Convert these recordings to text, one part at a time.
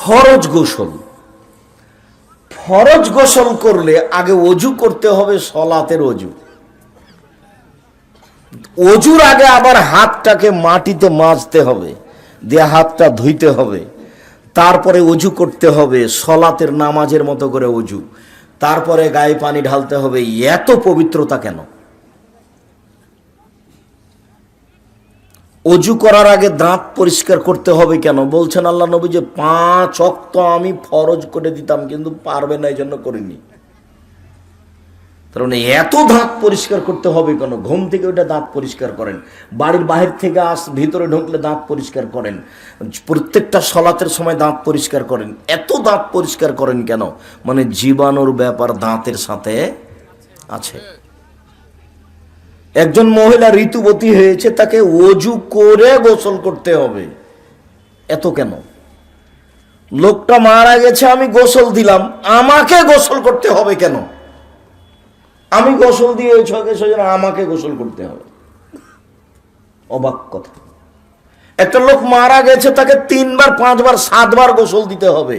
ফরজ গোসল। ফরজ গোসল করলে আগে অজু করতে হবে, সলাতের অজু। অজুর আগে আবার হাতটাকে মাটিতে মাজতে হবে, দিয়ে হাতটা ধুইতে হবে, তারপরে অজু করতে হবে, সলাতের নামাজের মতো করে অজু, তারপরে গায়ে পানি ঢালতে হবে। এত পবিত্রতা কেন? অজু করার আগে দাঁত পরিষ্কার করতে হবে কেন? বলছেন আল্লাহ নবী যে 5 ওয়াক্ত আমি ফরজ করে দিতাম, কিন্তু পারবে না, এই জন্য করিনি। তার মানে এত দাঁত পরিষ্কার করতে হবে কেন? ঘুম থেকে ওইটা দাঁত পরিষ্কার করেন, বাড়ির বাহির থেকে ভিতরে ঢুকলে দাঁত পরিষ্কার করেন, প্রত্যেকটা সলাতের সময় দাঁত পরিষ্কার করেন। এত দাঁত পরিষ্কার করেন কেন? মানে জীবাণুর ব্যাপার দাঁতের সাথে আছে। একজন মহিলা ঋতুবতী হয়েছে, তাকে অজু করে গোসল করতে হবে, এত কেন? লোকটা মারা গেছে, আমি গোসল দিলাম, আমাকে গোসল করতে হবে কেন? আমি গোসল দিয়ে সেজন্য আমাকে গোসল করতে হবে, অবাক কথা। একটা লোক মারা গেছে, তাকে 3 বার 5 বার 7 বার গোসল দিতে হবে,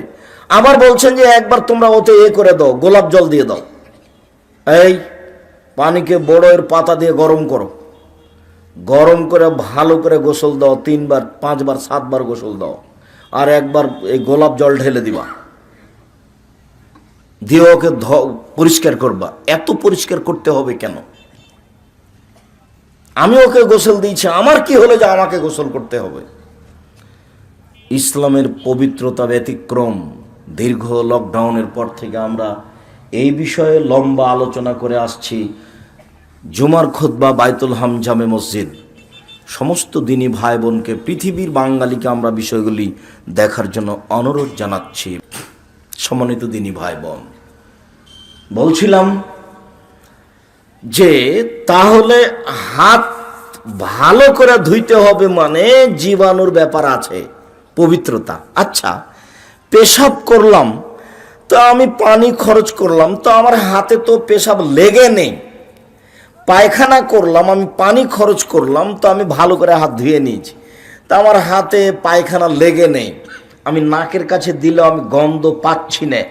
আবার বলছেন যে একবার তোমরা ওতে করে দাও, গোলাপ জল দিয়ে দাও। এই পানিকে বড়ের পাতা দিয়ে গরম করো, গরম করে ভালো করে গোসল দাও, 3 বার 5 বার 7 বার গোসল দাও, আর একবার এই গোলাপ জল ঢেলে দিবা, দিয়ে ওকে পরিষ্কার করবা। এত পরিষ্কার করতে হবে কেন? আমি ওকে গোসল দিয়েছি, আমার কি হলো যে আমাকে গোসল করতে হবে? ইসলামের পবিত্রতা ব্যতিক্রম। দীর্ঘ লকডাউনের পর থেকে আমরা এই বিষয়ে লম্বা আলোচনা করে আসছি। জুমার খুতবা, বাইতুল হাম, জামে মসজিদ, সমস্ত দিনী ভাই বোনকে, পৃথিবীর বাঙালিকে আমরা বিষয়গুলি দেখার জন্য অনুরোধ জানাচ্ছি। সম্মানিত দিনী ভাই বোন, বলছিলাম যে তাহলে হাত ভালো করে ধুইতে হবে, মানে জীবাণুর ব্যাপার আছে, পবিত্রতা। আচ্ছা, পেশাব করলাম তো আমি পানি খরচ করলাম, তো আমার হাতে তো পেশাব লেগে নেই। পায়খানা করলাম, আমি পানি খরচ করলাম, তো আমি ভালো করে হাত ধুয়ে নিয়েছি, তা আমার হাতে পায়খানা লেগে নেই, আমি নাকের কাছে দিলে আমি গন্ধ পাচ্ছি না,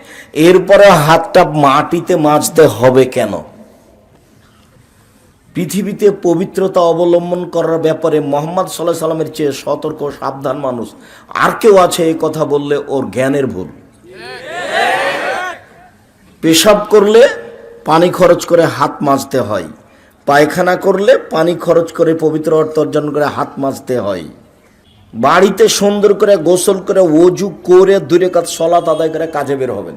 এরপরে হাতটা মাটিতে মাজতে হবে কেন? পৃথিবীতে পবিত্রতা অবলম্বন করার ব্যাপারে মুহাম্মদ সাল্লাল্লাহু আলাইহি সাল্লামের চেয়ে সতর্ক সাবধান মানুষ আর কেউ আছে? এই কথা বললে ওর জ্ঞানের ভুল। পেশাব করলে পানি খরচ করে হাত মাজতে হয়, পায়খানা করলে পানি খরচ করে পবিত্র অর্থ অর্জন করে হাত মাজতে হয়। বাড়িতে সুন্দর করে গোসল করে ওযু করে 2 রাকাত সালাত আদায় করে কাজে বের হবেন,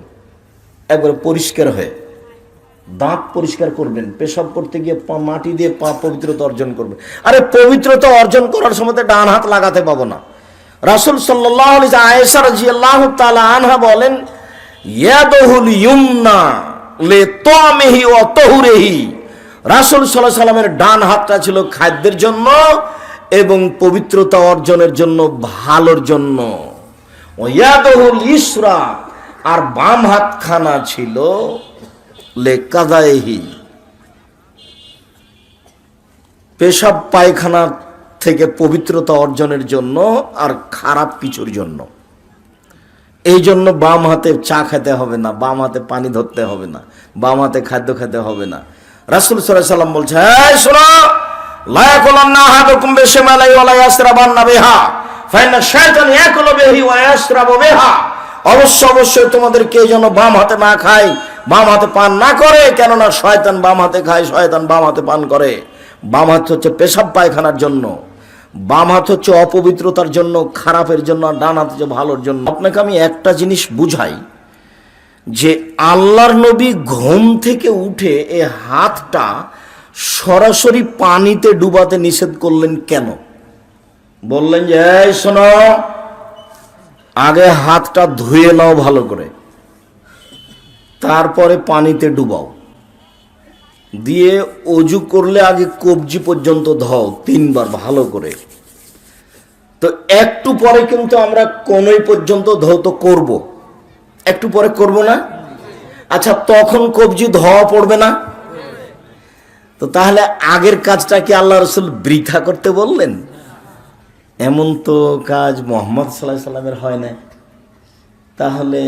একবারে পরিষ্কার হয়ে। দাঁত পরিষ্কার করবেন, পেশাব করতে গিয়ে মাটি দিয়ে পা পবিত্রতা অর্জন করবেন। আরে পবিত্রতা অর্জন করার সময় ডান হাত লাগাতে পাবো না। রাসূল সাল্লাল্লাহু আলাইহি ওয়াসাল্লাম, আয়েশা রাদিয়াল্লাহু তাআলা আনহা বলেন, ইয়াদুল ইয়ুমনা লিতামিহি ওয়া তাহুরিহি। রাসূল সাল্লাল্লাহু আলাইহি ওয়াসাল্লামের ডান হাতটা ছিল খাদ্যের জন্য এবং পবিত্রতা অর্জনের জন্য, ভালোর জন্য। ওয়ায়াদুল ইসরা, আর বাম হাতখানা ছিল লেকাদাইহি, পেশাব পায়খানা থেকে পবিত্রতা অর্জনের জন্য আর খারাপ কিছুর জন্য। এই জন্য বাম হাতে চা খেতে হবে না, বাম হাতে পানি ধরতে হবে না, বাম হাতে খাদ্য খেতে হবে না। রাসূল সাল্লাল্লাহু আলাইহি ওয়াসাল্লাম বলছে, এই শোনো, লা ইয়াকুলান্না আহাদুকুম বিশিমালি ওয়া লা ইয়াশরাবান্না বিহা ফাইন্না শাইতান ইয়াকুলু বিহি ওয়া ইয়াশরাবু বিহা। অবশ্যই তোমাদেরকে যেন বাম হাতে না খায়, বাম হাতে পান না করে, কেননা শয়তান বাম হাতে খায়, শয়তান বাম হাতে পান করে। বাম হাত হচ্ছে পেশাব পায়খানার জন্য, বাম হাত হচ্ছে অপবিত্রতার জন্য, খারাপের জন্য, আর ডান হাত হচ্ছে ভালোর জন্য। আপনাকে আমি একটা জিনিস বুঝাই যে আল্লাহর নবী ঘুম থেকে উঠে এই হাতটা সরাসরি পানিতে ডুবাতে নিষেধ করলেন কেন? বললেন যে, এই শোনো, আগে হাতটা ধুয়ে নাও ভালো করে, তারপরে পানিতে ডুবাও, দিয়ে অজু করলে আগে কবজি পর্যন্ত ধোও 3 বার ভালো করে। তো একটু পরে কিন্তু আমরা কোনই পর্যন্ত ধৌত করব, একটু পরে করব না? আচ্ছা, তখন কবজি ধোয়া পড়বে না? তো তাহলে আগের কাজটা কি আল্লাহ রাসূল বৃথা করতে বললেন? এমন তো কাজ মুহাম্মদ সাল্লাল্লাহু আলাইহি সাল্লামের হয় না। তাহলে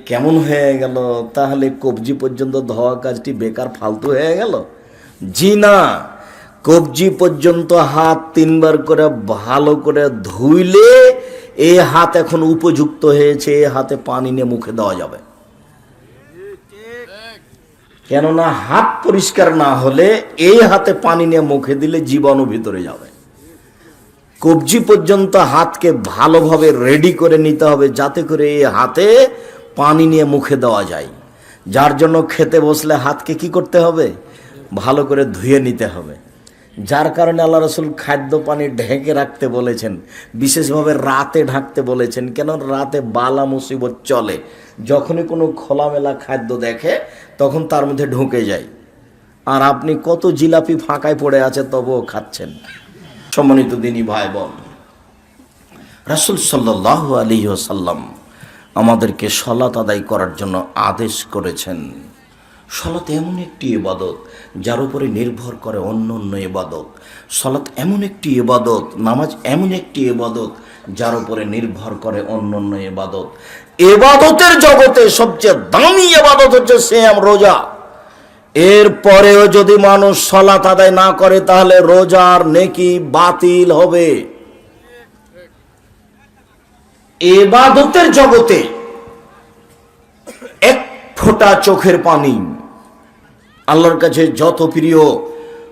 কেমন হয়ে গেল? তাহলে কবজি পর্যন্ত ধোয়া কাজটি বেকার ফালতু হয়ে গেল? জি না, কবজি পর্যন্ত হাত 3 বার করে ভালো করে ধুইলে এই হাত এখন উপযুক্ত হয়েছে, এই হাতে পানি নিয়ে মুখে দেওয়া যাবে। কেননা হাত পরিষ্কার না হলে এই হাতে পানি নিয়ে মুখে দিলে জীবাণু ভিতরে যাবে। কবজি পর্যন্ত হাতকে ভালোভাবে রেডি করে নিতে হবে যাতে করে এই হাতে পানি নিয়ে মুখে দেওয়া যায়। যার জন্য খেতে বসলে হাতকে কি করতে হবে? ভালো করে ধুয়ে নিতে হবে। যার কারণে আল্লাহ রসুল খাদ্য পানি ঢেকে রাখতে বলেছেন, বিশেষভাবে রাতে ঢাকতে বলেছেন। কেন? রাতে বালা মুসিবত চলে, যখনই কোনো খোলামেলা খাদ্য দেখে তখন তার মধ্যে ঢুকে যায়। আর আপনি কত জিলাপি ফাঁকায় পড়ে আছে তবুও খাচ্ছেন। সম্মানিত দিনী ভাই বোন, রাসূল সাল্লাল্লাহু আলাইহি ওয়াসাল্লাম আমাদেরকে সালাত আদায় করার জন্য আদেশ করেছেন। সালাত এমন একটি ইবাদত যার উপরে নির্ভর করে অন্য অন্য ইবাদত। সালাত এমন একটি ইবাদত, নামাজ এমন একটি ইবাদত যার উপরে নির্ভর করে অন্য অন্য ইবাদত। ইবাদতের জগতে সবচেয়ে দামি ইবাদত হচ্ছে সিয়াম, রোজা। এরপরেও যদি মানুষ সালাত আদায় না করে তাহলে রোজার নেকি বাতিল হবে। ইবাদতের জগতে এক ফোঁটা চোখের পানি আল্লাহর কাছে যত প্রিয়,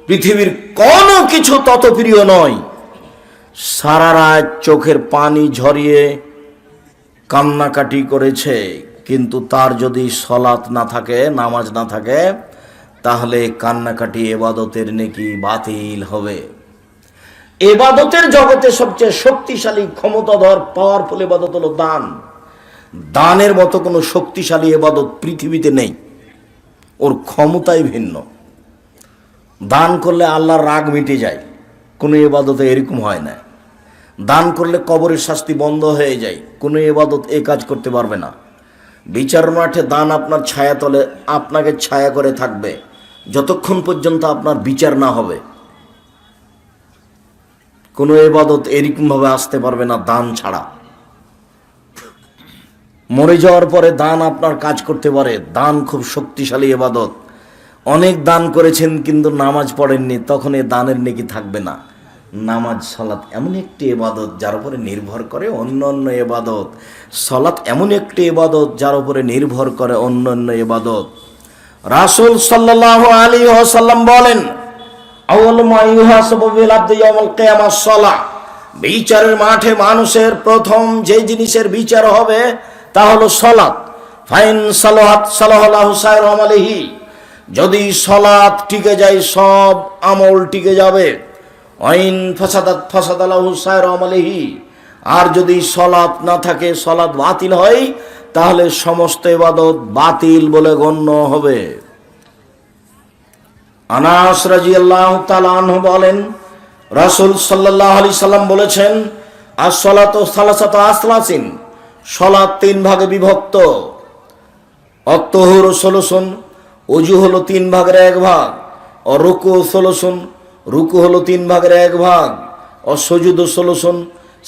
পৃথিবীর কোনো কিছু তত প্রিয় নয়। সারা রাত চোখের পানি ঝরিয়ে কান্নাকাটি করেছে, কিন্তু তার যদি সালাত না থাকে, নামাজ না থাকে, তাহলে কান্নাকাটি ইবাদতের নেকি বাতিল হবে। ইবাদতের জগতে সবচেয়ে শক্তিশালী, ক্ষমতাধর, পাওয়ারফুল ইবাদত হলো দান। দানের মতো কোনো শক্তিশালী ইবাদত পৃথিবীতে নেই, ওর ক্ষমতাই ভিন্ন। দান করলে আল্লাহর রাগ মিটে যায়, কোনো ইবাদতে এরকম হয় না। দান করলে কবরের শাস্তি বন্ধ হয়ে যায়, কোনো ইবাদত এই কাজ করতে পারবে না। বিচার মাঠে দান আপনার ছায়া তলে আপনাকে ছায়া করে থাকবে যতক্ষণ পর্যন্ত আপনার বিচার না হবে। কোনো ইবাদত এরকমভাবে আসতে পারবে না দান ছাড়া। মরে যাওয়ার পরে দান আপনার কাজ করতে পারে। দান খুব শক্তিশালী ইবাদত। অনেক দান করেছেন কিন্তু নামাজ পড়েননি, তখন এই দানের নেকি থাকবে না। নামাজ, সালাত এমন একটি ইবাদত যার উপরে নির্ভর করে অন্য অন্য ইবাদত। সালাত এমন একটি ইবাদত যার উপরে নির্ভর করে অন্য অন্য ইবাদত। রাসূল সাল্লাল্লাহু আলাইহি ওয়াসাল্লাম বলেন, আউয়ালু মা ইউহাসাবু বিল আবদি ইয়াউমাল কিয়ামাহ সালাহ। বিচারের মাঠে মানুষের প্রথম যে জিনিসের বিচার হবে তা হলো সালাত। ফাইন সালাহাত সালাহাল্লাহু সাইরু আমালিহি। যদি সালাত টিকে যায় সব আমল টিকে যাবে। আইন ফাসাদাত ফাসাদালাহু সাইরু আমালিহি। আর যদি সালাত না থাকে, সালাত বাতিল হয়, তাহলে সমস্ত ইবাদত বাতিল বলে গণ্য হবে। আনাস রাদিয়াল্লাহু তাআলা আনহু বলেন, রাসূল সাল্লাল্লাহু আলাইহি সাল্লাম বলেছেন, আস-সালাতু সালাসাতু আসলাসিন। সালাত 3 ভাগে বিভক্ত। অত্তহুর 16, ওযু হলো 3 ভাগের 1 ভাগ, ও রুকু 16, রুকু হলো 3 ভাগের 1 ভাগ, ও সুজুদ 16,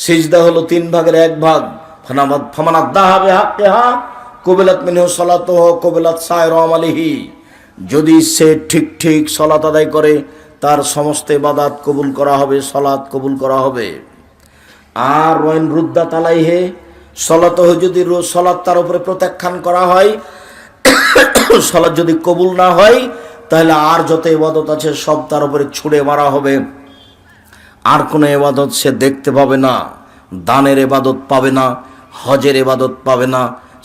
সিজদা হলো 3 ভাগের 1 ভাগ। ফামানাদ্দাহা বিহাক্কিহা কুবিলাত মিনহু সালাতুহু কুবিলাত সাইরু আমালিহি। যদি সে ঠিক ঠিক সালাত আদায় করে তার সমস্ত ইবাদত কবুল করা হবে, সালাত কবুল করা হবে। আর ওয়াইন রুদ্দাত আলাইহি, সালাতুহু, যদি সালাত তার উপরে প্রত্যাখ্যান করা হয়, সালাত যদি কবুল না হয়, তাহলে আর যত ইবাদত আছে সব তার উপরে ছুঁড়ে মারা হবে। আর কোনো ইবাদত সে দেখতে পাবে না। দানের ইবাদত পাবে না, হজের ইবাদত পাবে না,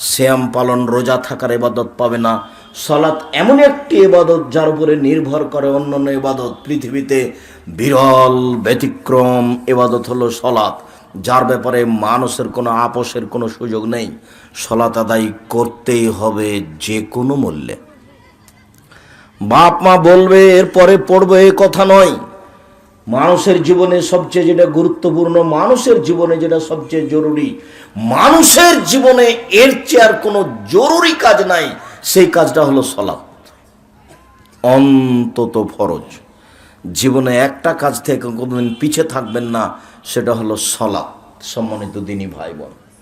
সিয়াম পালন, রোজা থাকার ইবাদত পাবে না। সালাত এমন একটি ইবাদত যার উপরে নির্ভর করে অন্যান্য ইবাদত। পৃথিবীতে বিরল ব্যতিক্রম ইবাদত হলো সালাত, যার ব্যাপারে মানুষের কোনো আপোষের কোনো সুযোগ নেই। সালাত আদায় করতেই হবে যে কোনো মূল্যে। বাপ মা বলবে এরপরে পড়বে, এ কথা নয়। মানুষের জীবনে সবচেয়ে যেটা গুরুত্বপূর্ণ, মানুষের জীবনে যেটা সবচেয়ে জরুরি, মানুষের জীবনে এর চেয়ে আর কোনো জরুরি কাজ নাই, সেই কাজটা হলো সালাত। অন্তত ফরজ। জীবনে একটা কাজ থেকে কোনোদিন পিছে থাকবেন না, সেটা হলো সালাত। সম্মানিত দিনী ভাই বোন,